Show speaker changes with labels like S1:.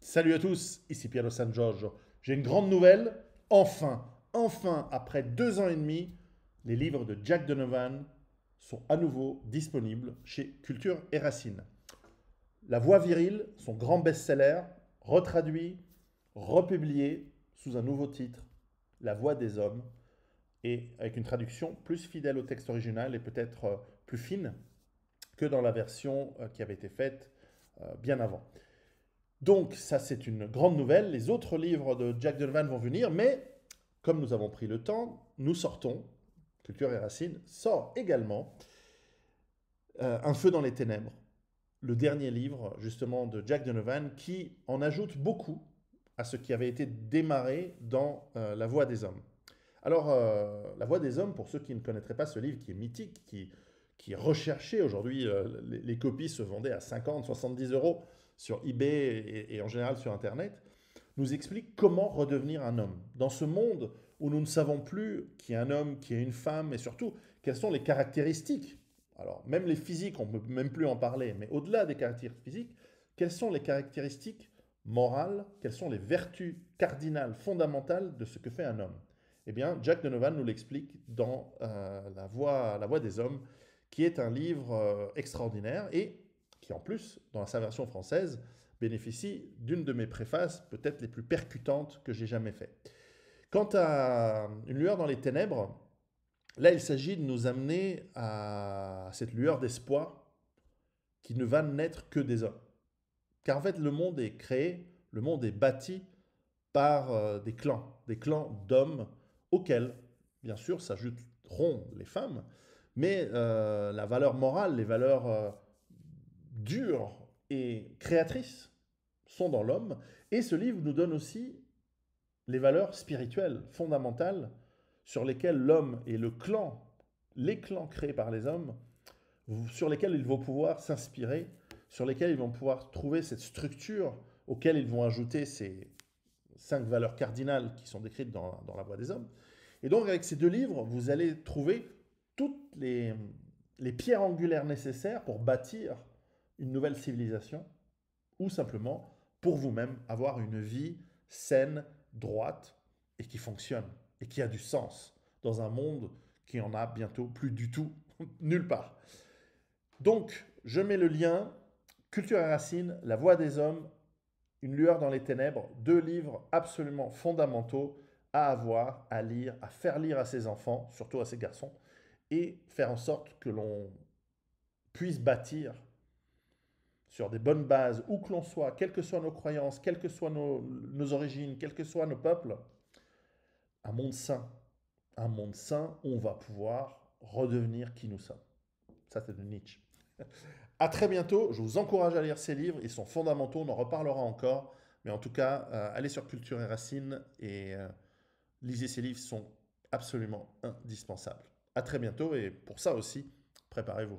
S1: Salut à tous, ici Piero San Giorgio. J'ai une grande nouvelle. Enfin, après 2 ans et demi, les livres de Jack Donovan sont à nouveau disponibles chez Culture et Racine. La Voix virile, son grand best-seller, retraduit, republié sous un nouveau titre, La Voix des hommes, et avec une traduction plus fidèle au texte original et peut-être plus fine que dans la version qui avait été faite bien avant. Donc ça c'est une grande nouvelle, les autres livres de Jack Donovan vont venir, mais comme nous avons pris le temps, nous sortons, Culture et Racines sort également Un feu dans les ténèbres, le dernier livre justement de Jack Donovan qui en ajoute beaucoup à ce qui avait été démarré dans La Voix des hommes. Alors, La Voix des hommes, pour ceux qui ne connaîtraient pas ce livre qui est mythique, qui est recherché aujourd'hui, les copies se vendaient à 50, 70 euros sur eBay et en général sur Internet, nous explique comment redevenir un homme. Dans ce monde où nous ne savons plus qui est un homme, qui est une femme, et surtout, quelles sont les caractéristiques. Alors, même les physiques, on ne peut même plus en parler, mais au-delà des caractéristiques physiques, quelles sont les caractéristiques morales, quelles sont les vertus cardinales, fondamentales de ce que fait un homme. Eh bien, Jack Donovan nous l'explique dans La Voix des hommes, qui est un livre extraordinaire et qui, en plus, dans sa version française, bénéficie d'une de mes préfaces peut-être les plus percutantes que j'ai jamais faites. Quant à Une lueur dans les ténèbres, là, il s'agit de nous amener à cette lueur d'espoir qui ne va naître que des hommes. Car en fait, le monde est créé, le monde est bâti par des clans d'hommes auxquels, bien sûr, s'ajouteront les femmes, mais la valeur morale, les valeurs dures et créatrices sont dans l'homme. Et ce livre nous donne aussi les valeurs spirituelles fondamentales sur lesquelles l'homme et les clans créés par les hommes, sur lesquels ils vont pouvoir s'inspirer, sur lesquels ils vont pouvoir trouver cette structure auxquelles ils vont ajouter ces 5 valeurs cardinales qui sont décrites dans La Voix des hommes. Et donc avec ces 2 livres, vous allez trouver toutes les pierres angulaires nécessaires pour bâtir une nouvelle civilisation ou simplement pour vous-même avoir une vie saine, droite et qui fonctionne et qui a du sens dans un monde qui en a bientôt plus du tout nulle part. Donc, je mets le lien Culture et Racines, La Voix des hommes, Une lueur dans les ténèbres, 2 livres absolument fondamentaux à avoir, à lire, à faire lire à ses enfants, surtout à ses garçons, et faire en sorte que l'on puisse bâtir sur des bonnes bases, où que l'on soit, quelles que soient nos croyances, quelles que soient nos origines, quels que soient nos peuples, un monde sain. Un monde sain où on va pouvoir redevenir qui nous sommes. Ça, c'est de Nietzsche. À très bientôt. Je vous encourage à lire ces livres. Ils sont fondamentaux. On en reparlera encore. Mais en tout cas, allez sur Culture et Racines et lisez ces livres. Ils sont absolument indispensables. À très bientôt. Et pour ça aussi, préparez-vous.